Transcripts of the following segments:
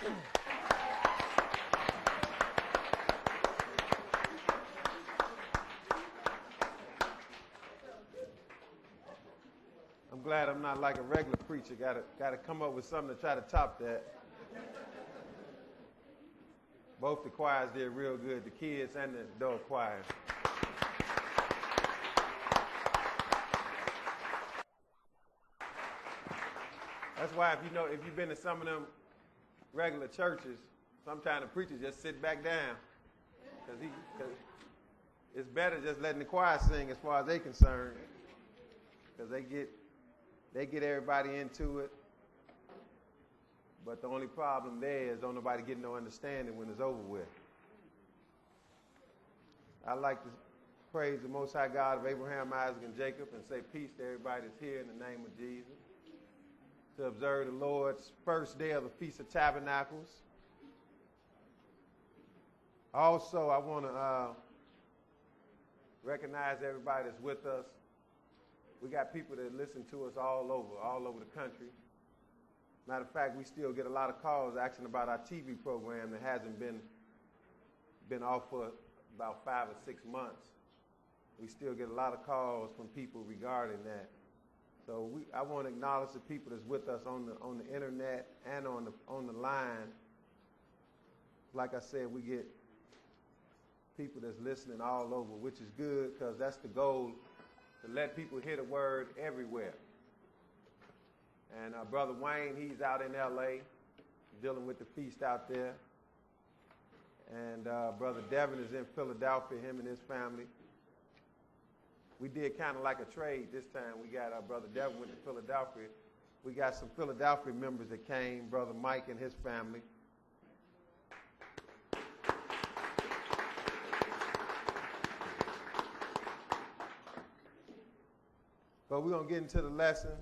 I'm glad I'm not like a regular preacher. Got to come up with something to try to top that. Both the choirs did real good, the kids and the adult choirs. That's why if you've been to some of them regular churches, sometimes the preachers just sit back down. Because it's better just letting the choir sing as far as they're concerned. Because they get everybody into it. But the only problem there is don't nobody get no understanding when it's over with. I'd like to praise the Most High God of Abraham, Isaac, and Jacob and say peace to everybody that's here in the name of Jesus. To observe the Lord's first day of the Feast of Tabernacles. Also, I want to recognize everybody that's with us. We got people that listen to us all over the country. Matter of fact, we still get a lot of calls asking about our TV program that hasn't been off for about 5 or 6 months. We still get a lot of calls from people regarding that. So I want to acknowledge the people that's with us on the internet and on the line. Like I said, we get people that's listening all over, which is good because that's the goal, to let people hear the word everywhere. And Brother Wayne, he's out in L.A. dealing with the feast out there. And Brother Devin is in Philadelphia, him and his family. We did kind of like a trade this time. We got our Brother Devin went to Philadelphia. We got some Philadelphia members that came, Brother Mike and his family. But we're going to get into the lesson,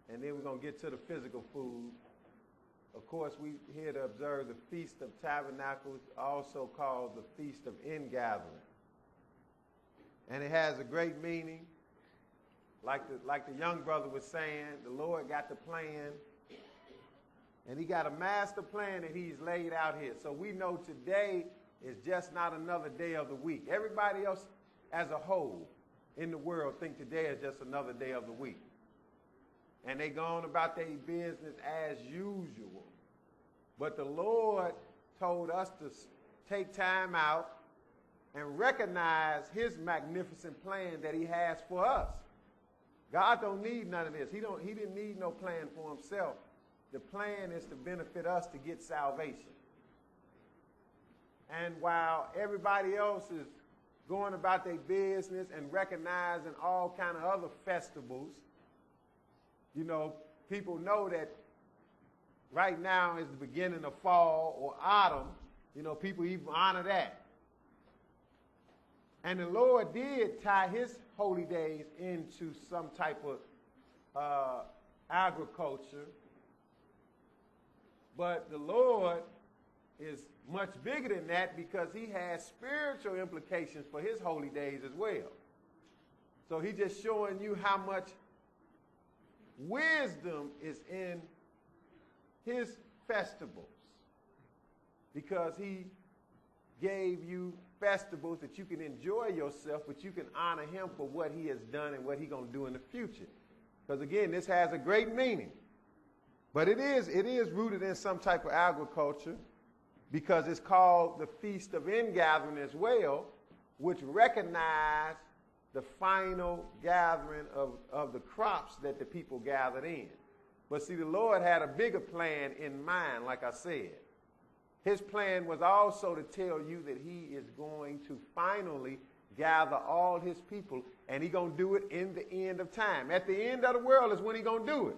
and then we're going to get to the physical food. Of course, we're here to observe the Feast of Tabernacles, also called the Feast of Ingathering. And it has a great meaning. Like the young brother was saying, the Lord got the plan, and he got a master plan that he's laid out here. So we know today is just not another day of the week. Everybody else as a whole in the world think today is just another day of the week. And they go on about their business as usual. But the Lord told us to take time out and recognize his magnificent plan that he has for us. God don't need none of this. He didn't need no plan for himself. The plan is to benefit us to get salvation. And while everybody else is going about their business and recognizing all kind of other festivals, people know that right now is the beginning of fall or autumn. People even honor that. And the Lord did tie his holy days into some type of agriculture. But the Lord is much bigger than that because he has spiritual implications for his holy days as well. So he's just showing you how much wisdom is in his festivals, because he gave you festivals that you can enjoy yourself, but you can honor him for what he has done and what he's going to do in the future. Because again, this has a great meaning. But it is rooted in some type of agriculture, because it's called the Feast of Ingathering as well, which recognize the final gathering of the crops that the people gathered in. But see, the Lord had a bigger plan in mind, like I said. His plan was also to tell you that he is going to finally gather all his people, and he's going to do it in the end of time. At the end of the world is when he's going to do it.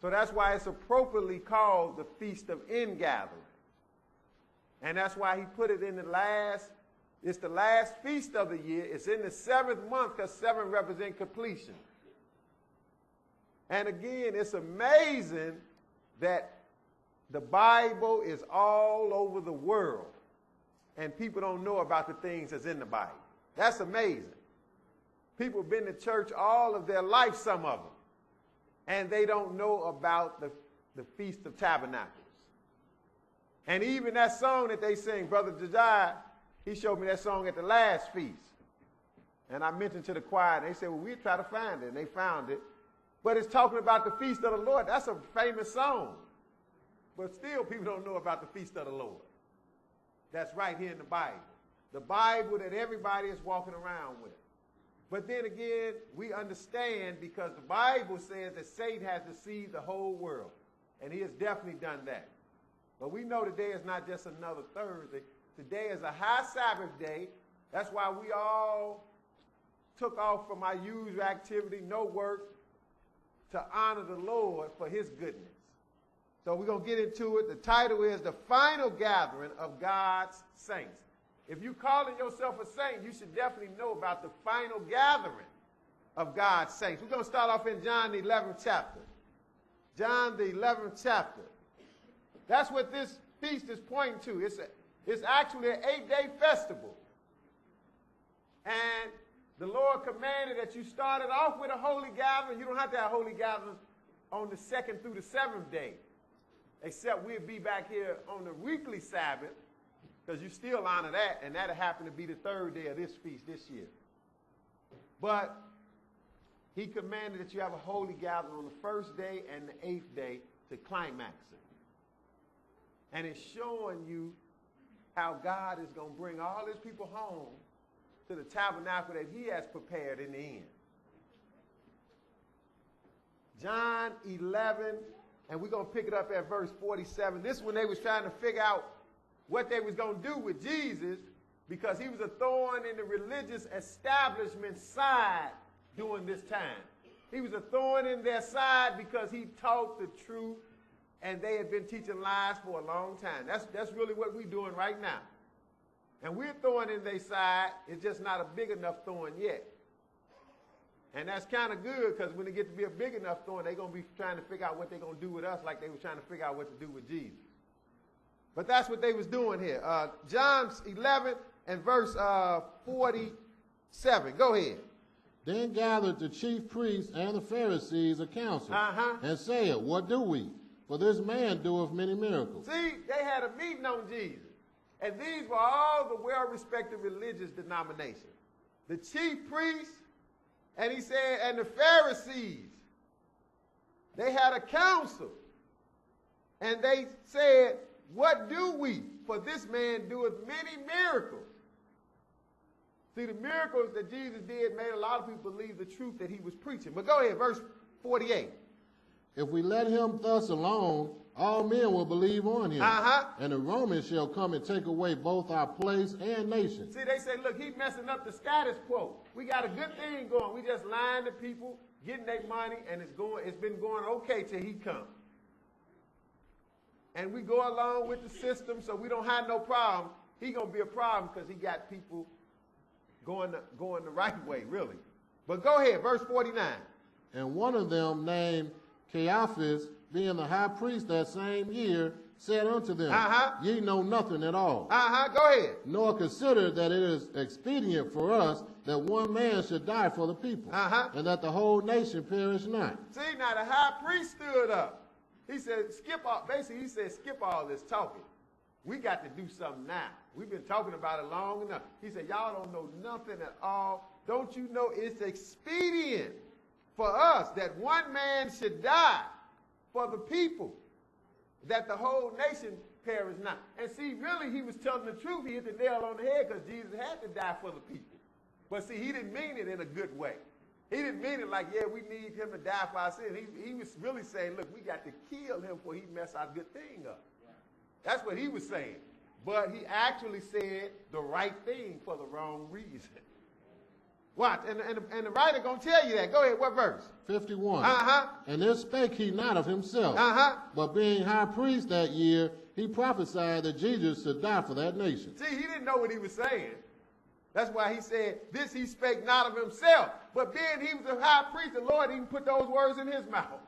So that's why it's appropriately called the Feast of Ingathering. And that's why he put it in it's the last feast of the year. It's in the 7th month, because 7 represent completion. And again, it's amazing that the Bible is all over the world, and people don't know about the things that's in the Bible. That's amazing. People have been to church all of their life, some of them, and they don't know about the Feast of Tabernacles. And even that song that they sing, Brother Josiah, he showed me that song at the last feast. And I mentioned to the choir, and they said, well, we'll try to find it. And they found it. But it's talking about the feast of the Lord. That's a famous song. But still, people don't know about the feast of the Lord. That's right here in the Bible. The Bible that everybody is walking around with. But then again, we understand because the Bible says that Satan has deceived the whole world. And he has definitely done that. But we know today is not just another Thursday. Today is a high Sabbath day. That's why we all took off from our usual activity, no work, to honor the Lord for his goodness. So we're going to get into it. The title is The Final Gathering of God's Saints. If you're calling yourself a saint, you should definitely know about the final gathering of God's saints. We're going to start off in John the 11th chapter. John the 11th chapter. That's what this feast is pointing to. It's actually an 8-day festival. And the Lord commanded that you started off with a holy gathering. You don't have to have holy gatherings on the 2nd through the 7th day, except we'll be back here on the weekly Sabbath, because you still honor that, and that'll happen to be the 3rd day of this feast this year. But he commanded that you have a holy gathering on the 1st day and the 8th day to climax it. And it's showing you how God is going to bring all his people home to the tabernacle that he has prepared in the end. John 11, and we're going to pick it up at verse 47. This is when they was trying to figure out what they was going to do with Jesus, because he was a thorn in the religious establishment side during this time. He was a thorn in their side because he taught the truth, and they had been teaching lies for a long time. That's really what we're doing right now. And we're thorn in their side. It's just not a big enough thorn yet. And that's kind of good, because when it gets to be a big enough thorn, they're going to be trying to figure out what they're going to do with us, like they were trying to figure out what to do with Jesus. But that's what they was doing here. John 11 and verse 47. Go ahead. Then gathered the chief priests and the Pharisees a council, and said, what do we? For this man doeth many miracles. See, they had a meeting on Jesus. And these were all the well-respected religious denominations. The chief priests, and he said, and the Pharisees. They had a council. And they said, what do we? For this man doeth many miracles. See, the miracles that Jesus did made a lot of people believe the truth that he was preaching. But go ahead, verse 48. If we let him thus alone, all men will believe on him. And the Romans shall come and take away both our place and nation. See, they say, look, he's messing up the status quo. We got a good thing going. We just lying to people, getting their money, and it's been going okay till he comes. And we go along with the system, so we don't have no problem. He's going to be a problem because he got people going the right way, really. But go ahead, verse 49. And one of them, named Caiaphas, being the high priest that same year, said unto them, ye know nothing at all. Go ahead. Nor consider that it is expedient for us that one man should die for the people, and that the whole nation perish not. See, now the high priest stood up. He said, skip all this talking. We got to do something now. We've been talking about it long enough. He said, y'all don't know nothing at all. Don't you know it's expedient for us that one man should die for the people, that the whole nation perish not. And see, really, he was telling the truth. He hit the nail on the head, because Jesus had to die for the people. But see, he didn't mean it in a good way. He didn't mean it like, yeah, we need him to die for our sin. He was really saying, look, we got to kill him before he mess our good thing up. That's what he was saying. But he actually said the right thing for the wrong reason. Watch, and the writer going to tell you that. Go ahead, what verse? 51. And this spake he not of himself, but being high priest that year, he prophesied that Jesus should die for that nation. See, he didn't know what he was saying. That's why he said, this he spake not of himself. But being he was a high priest, the Lord even put those words in his mouth.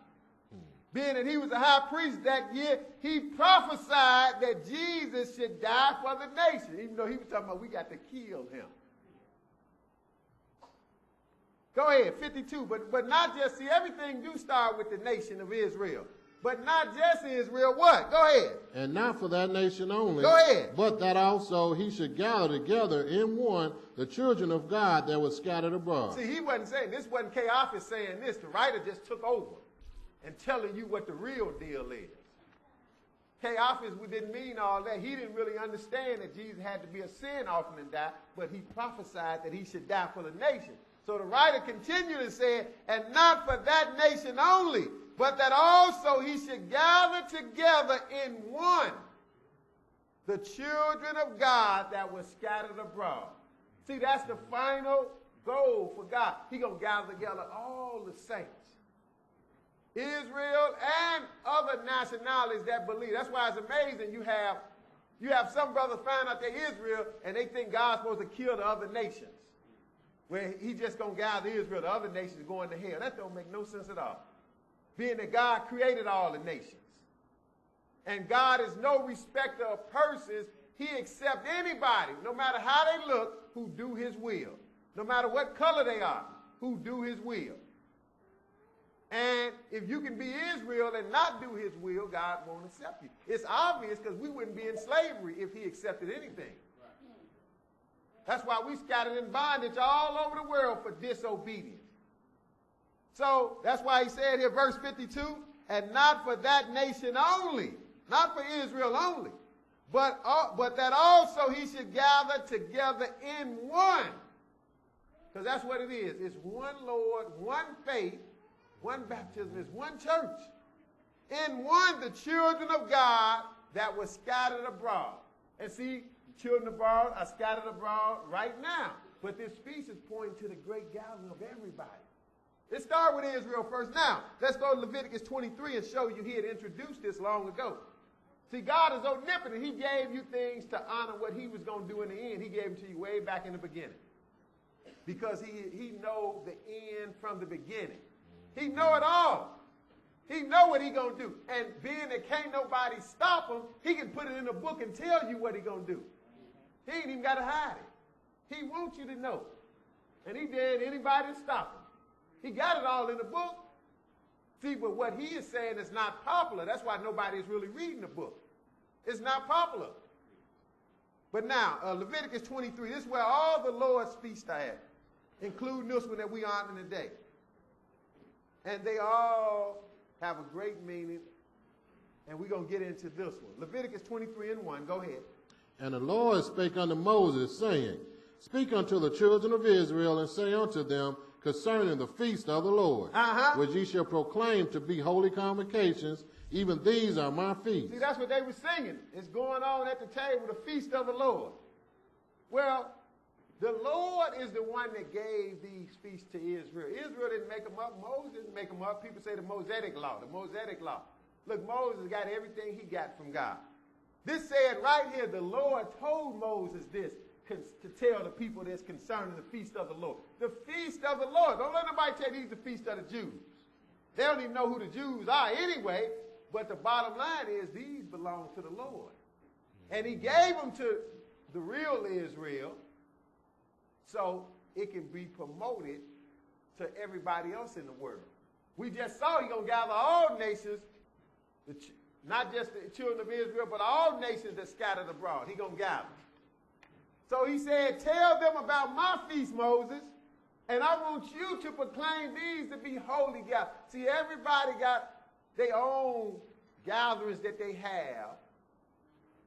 Being that he was a high priest that year, he prophesied that Jesus should die for the nation, even though he was talking about we got to kill him. Go ahead, 52. But not just, see, everything do start with the nation of Israel. But not just Israel, what? Go ahead. And not for that nation only. Go ahead. But that also he should gather together in one the children of God that were scattered abroad. See, he wasn't saying, this wasn't Caiaphas saying this. The writer just took over and telling you what the real deal is. Caiaphas didn't mean all that. He didn't really understand that Jesus had to be a sin offering and die, but he prophesied that he should die for the nation. So the writer continued and said, and not for that nation only, but that also he should gather together in one the children of God that were scattered abroad. See, that's the final goal for God. He's going to gather together all the saints. Israel and other nationalities that believe. That's why it's amazing. You have some brothers find out they're Israel and they think God's supposed to kill the other nations. Where he's just going to gather Israel, the other nations going to hell. That don't make no sense at all. Being that God created all the nations. And God is no respecter of persons. He accepts anybody, no matter how they look, who do his will. No matter what color they are, who do his will. And if you can be Israel and not do his will, God won't accept you. It's obvious because we wouldn't be in slavery if he accepted anything. That's why we scattered in bondage all over the world for disobedience. So that's why he said here, verse 52, and not for that nation only, not for Israel only, but that also he should gather together in one. Because that's what it is. It's one Lord, one faith, one baptism, it's one church. In one, the children of God that were scattered abroad. And see, children abroad are scattered abroad right now. But this feast is pointing to the great gathering of everybody. Let's start with Israel first. Now, let's go to Leviticus 23 and show you he had introduced this long ago. See, God is omnipotent. He gave you things to honor what he was going to do in the end. He gave them to you way back in the beginning. Because he know the end from the beginning. He know it all. He know what he going to do. And being that can't nobody stop him, he can put it in a book and tell you what he going to do. He ain't even got to hide it. He wants you to know. And he dared anybody to stop him. He got it all in the book. See, but what he is saying is not popular. That's why nobody is really reading the book. It's not popular. But now, Leviticus 23, this is where all the Lord's feasts are at, including this one that we honor today. And they all have a great meaning, and we're going to get into this one. Leviticus 23:1, go ahead. And the Lord spake unto Moses, saying, Speak unto the children of Israel, and say unto them concerning the feast of the Lord, which ye shall proclaim to be holy convocations, even these are my feasts. See, that's what they were singing. It's going on at the table, the feast of the Lord. Well, the Lord is the one that gave these feasts to Israel. Israel didn't make them up. Moses didn't make them up. People say the Mosaic law, the Mosaic law. Look, Moses got everything he got from God. This said right here, the Lord told Moses this to tell the people that's concerning the feast of the Lord. The feast of the Lord. Don't let nobody tell you these the feast of the Jews. They don't even know who the Jews are anyway, but the bottom line is these belong to the Lord. And he gave them to the real Israel so it can be promoted to everybody else in the world. We just saw he's going to gather all nations, not just the children of Israel, but all nations that scattered abroad. He's going to gather. So he said, tell them about my feast, Moses, and I want you to proclaim these to be holy gatherings. See, everybody got their own gatherings that they have,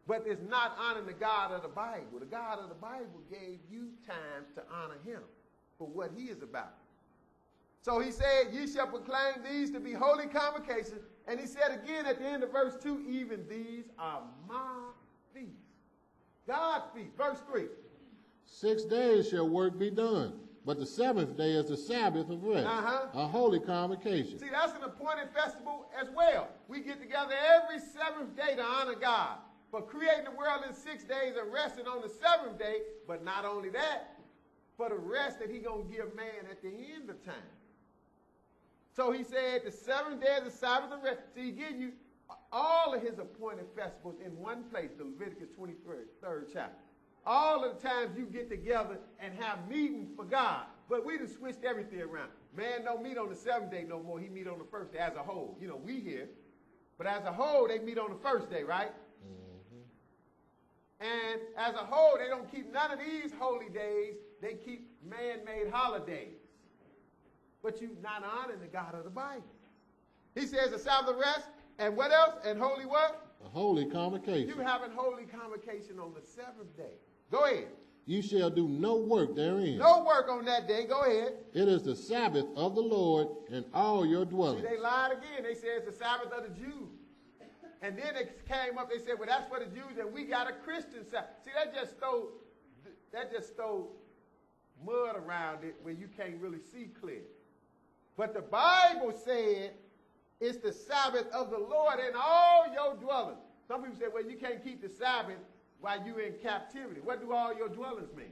but it's not honoring the God of the Bible. The God of the Bible gave you times to honor him for what he is about. So he said, ye shall proclaim these to be holy convocations. And he said again at the end of verse 2, even these are my feasts. God's feast. Verse 3. 6 days shall work be done, but the seventh day is the Sabbath of rest, a holy convocation. See, that's an appointed festival as well. We get together every seventh day to honor God for creating the world in 6 days and resting on the seventh day. But not only that, for the rest that he's going to give man at the end of time. So he said the seventh day is the Sabbath of rest. So he gives you all of his appointed festivals in one place, the Leviticus 23rd chapter. All of the times you get together and have meetings for God. But we just switched everything around. Man don't meet on the seventh day no more. He meet on the first day as a whole. You know, we here. But as a whole, they meet on the first day, right? And as a whole, they don't keep none of these holy days. They keep man-made holidays. But you're not honoring the God of the Bible. He says the Sabbath of rest, and what else? And holy what? A holy convocation. You having holy convocation on the seventh day. Go ahead. You shall do no work therein. No work on that day. Go ahead. It is the Sabbath of the Lord in all your dwellings. See, they lied again. They said it's the Sabbath of the Jews. And then they came up, they said, well, that's for the Jews, and we got a Christian Sabbath. See, that just stole mud around it where you can't really see clear. But the Bible said it's the Sabbath of the Lord in all your dwellings. Some people say, well, you can't keep the Sabbath while you're in captivity. What do all your dwellings mean?